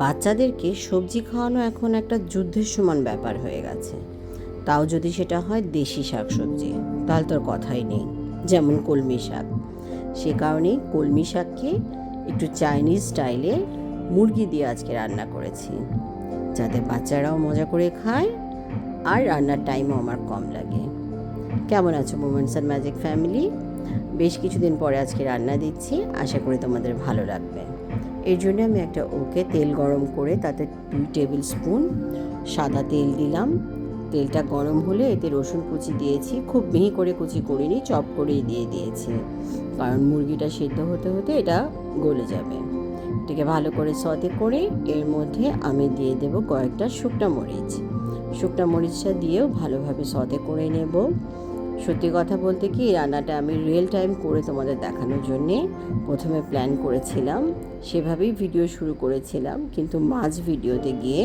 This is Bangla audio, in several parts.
বাচ্চাদেরকে সবজি খাওয়ানো এখন একটা যুদ্ধের সমান ব্যাপার হয়ে গেছে। তাও যদি সেটা হয় দেশি শাক সবজি, তাহলে তোর কথাই নেই। যেমন কলমি শাক, সে কারণেই কলমি শাককে একটু চাইনিজ স্টাইলে মুরগি দিয়ে আজকে রান্না করেছি, যাতে বাচ্চারাও মজা করে খায় আর রান্নার টাইমও আমার কম লাগে। কেমন আছো মোমেন্টস অ্যান্ড ম্যাজিক ফ্যামিলি? বেশ কিছুদিন পরে আজকে রান্না দিচ্ছি, আশা করি তোমাদের ভালো লাগবে। এর জন্য আমি একটা ওকে তেল গরম করে তাতে 2 টেবিল স্পুন সাদা তেল দিলাম। তেলটা গরম হলে এতে রসুন কুচি দিয়েছি, খুব মিহি করে কুচি করিনি, চপ করেই দিয়ে দিয়েছি, কারণ মুরগিটা সেদ্ধ হতে হতে এটা গলে যাবে। এটাকে ভালো করে সতে করে এর মধ্যে আমি দিয়ে দেব কয়েকটা শুকনো মরিচ। শুকনো মরিচটা দিয়েও ভালোভাবে সতে করে নেব। সত্যি কথা বলতে কি, রান্নাটা আমি রিয়েল টাইম করে তোমাদের দেখানোর জন্যে প্রথমে প্ল্যান করেছিলাম, সেভাবেই ভিডিও শুরু করেছিলাম, কিন্তু মাঝ ভিডিওতে গিয়ে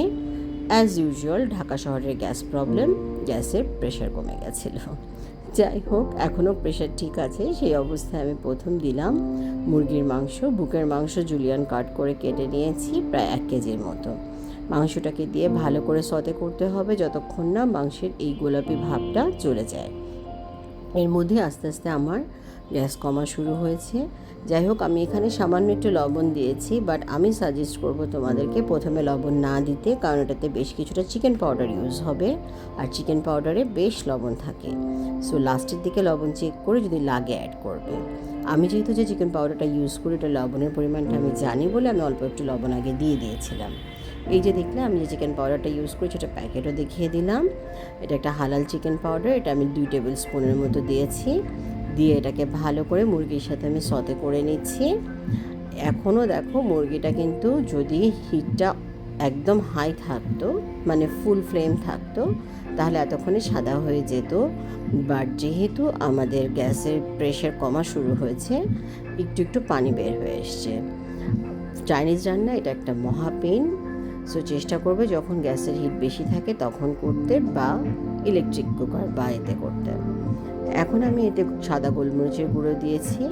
অ্যাজ ইউজুয়াল ঢাকা শহরের গ্যাস প্রবলেম, গ্যাসের প্রেশার কমে গেছিলো। যাই হোক, এখনও প্রেশার ঠিক আছে। সেই অবস্থায় আমি প্রথম দিলাম মুরগির মাংস, বুকের মাংস জুলিয়ান কাট করে কেটে নিয়েছি, প্রায় 1 কেজির মতো। মাংসটাকে দিয়ে ভালো করে সতে করতে হবে যতক্ষণ না মাংসের এই গোলাপি ভাবটা চলে যায়। এর মধ্যে আস্তে আস্তে আমার গ্যাস কমা শুরু হয়েছে। যাই হোক, আমি এখানে সামান্য একটু লবণ দিয়েছি, বাট আমি সাজেস্ট করব তোমাদেরকে প্রথমে লবণ না দিতে, কারণ এটাতে বেশ কিছুটা চিকেন পাউডার ইউজ হবে, আর চিকেন পাউডারে বেশ লবণ থাকে। সো লাস্টের দিকে লবণ চেক করে যদি লাগে অ্যাড করবে। আমি যেহেতু যে চিকেন পাউডারটা ইউজ করি, এটা লবণের পরিমাণটা আমি জানি বলে আমি অল্প একটু লবণ আগে দিয়ে দিয়েছিলাম। এই যে দেখলে আমি যে চিকেন পাউডারটা ইউজ করি সেটা প্যাকেটও দেখিয়ে দিলাম। এটা একটা হালাল চিকেন পাউডার, এটা আমি 2 টেবিল স্পুনের মতো দিয়েছি। দিয়ে এটাকে ভালো করে মুরগির সাথে আমি সতে করে নিচ্ছি। এখনও দেখো, মুরগিটা কিন্তু যদি হিটটা একদম হাই থাকতো, মানে ফুল ফ্লেম থাকতো, তাহলে এতক্ষণে সাদা হয়ে যেত। বাট যেহেতু আমাদের গ্যাসের প্রেশার কমা শুরু হয়েছে, একটু একটু পানি বের হয়ে এসছে। চাইনিজ রান্না এটা একটা মহা পেন। সো চেষ্টা করবে যখন গ্যাসের হিট বেশি থাকে তখন করতে, বা ইলেকট্রিক কুকার বা এতে করতে। এখন আমি এতে সাদা গোলমরিচের গুঁড়ো দিয়েছি,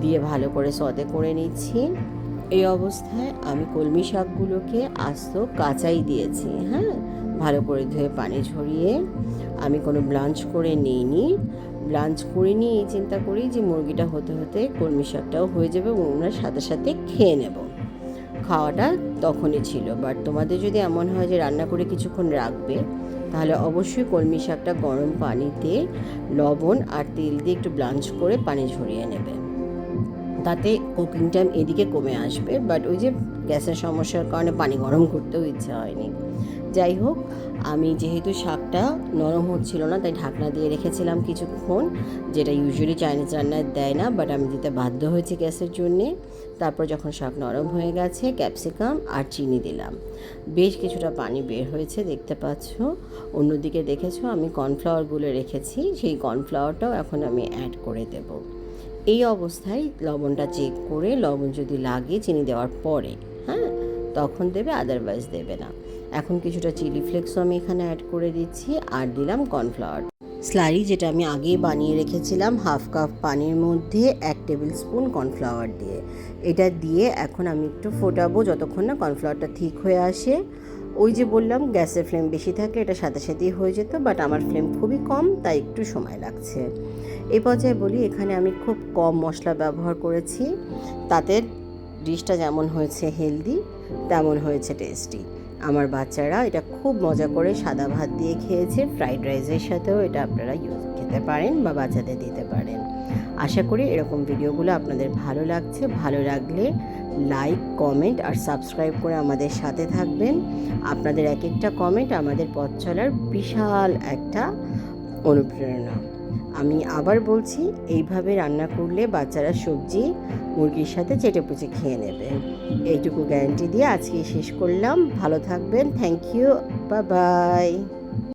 দিয়ে ভালো করে সতে করে নিচ্ছি। এই অবস্থায় আমি কলমি শাকগুলোকে আস্ত কাঁচাই দিয়েছি, হ্যাঁ, ভালো করে ধুয়ে পানি ঝরিয়ে। আমি কোনো ব্লাঞ্চ করে নিইনি। ব্লাঞ্চ করিনি এই চিন্তা করি যে মুরগিটা হতে হতে কলমি শাকটাও হয়ে যাবে এবং ওনার সাথে সাথে খেয়ে নেব। খাওয়াটা তখনই ছিল। বাট তোমাদের যদি এমন হয় যে রান্না করে কিছুক্ষণ রাখবে, তাহলে অবশ্যই কলমি শাকটা গরম পানিতে লবণ আর তেল দিয়ে একটু ব্লাঞ্চ করে পানি ঝরিয়ে নেবে, তাতে কুকিং টাইম এদিকে কমে আসবে। বাট ওই যে গ্যাসের সমস্যার কারণে পানি গরম করতেও ইচ্ছা হয়নি। যাই হোক, আমি যেহেতু শাকটা নরম হচ্ছিল না, তাই ঢাকনা দিয়ে রেখেছিলাম কিছুক্ষণ, যেটা ইউজুয়ালি চাইনিজ রান্নায় দেয় না, বাট আমি দিতে বাধ্য হয়েছি গ্যাসের জন্যে। তারপর যখন শাক নরম হয়ে গেছে, ক্যাপসিকাম আর চিনি দিলাম। বেশ কিছুটা পানি বের হয়েছে, দেখতে পাচ্ছ। অন্যদিকে দেখেছো আমি কর্নফ্লাওয়ার গুলে রেখেছি, সেই কর্নফ্লাওয়ারটাও এখন আমি অ্যাড করে দেব। এই অবস্থায় লবণটা চেক করে, লবণ যদি লাগে চিনি দেওয়ার পরে, হ্যাঁ, তখন দেবে, আদারওয়াইজ দেবে না। এখন কিছুটা চিলি ফ্লেক্সও আমি এখানে অ্যাড করে দিচ্ছি, আর দিলাম কর্নফ্লাওয়ার স্লারি, যেটা আমি আগেই বানিয়ে রেখেছিলাম 1/2 কাপ পানির মধ্যে 1 টেবিল স্পুন কর্নফ্লাওয়ার দিয়ে। এটা দিয়ে এখন আমি একটু ফোটাবো যতক্ষণ না কর্নফ্লাওয়ারটা ঠিক হয়ে আসে। ওই যে বললাম গ্যাসের ফ্লেম বেশি থাকলে এটা সাথে সাথেই হয়ে যেত, বাট আমার ফ্লেম খুবই কম, তাই একটু সময় লাগছে। এই পর্যায়ে বলি, এখানে আমি খুব কম মশলা ব্যবহার করেছি, তাতে ডিশটা যেমন হয়েছে হেলদি, তেমন হয়েছে টেস্টি। আমার বাচ্চারা এটা খুব মজা করে সাদা ভাত দিয়ে খেয়েছে, ফ্রাইড রাইসের সাথেও এটা আপনারা খেতে পারেন বা বাচ্চাদের দিতে পারেন। আশা করি এরকম ভিডিওগুলো আপনাদের ভালো লাগছে। ভালো লাগলে লাইক, কমেন্ট আর সাবস্ক্রাইব করে আমাদের সাথে থাকবেন। আপনাদের এক একটা কমেন্ট আমাদের পথ চলার বিশাল একটা অনুপ্রেরণা। আমি আবার বলছি, এইভাবে রান্না করলে বাচ্চারা সবজি মুরগির সাথে চেটেপুচে খেয়ে নেবে। এইটুকু গ্যারান্টি দিয়ে আজকে শেষ করলাম। ভালো থাকবেন। Thank you. Bye by.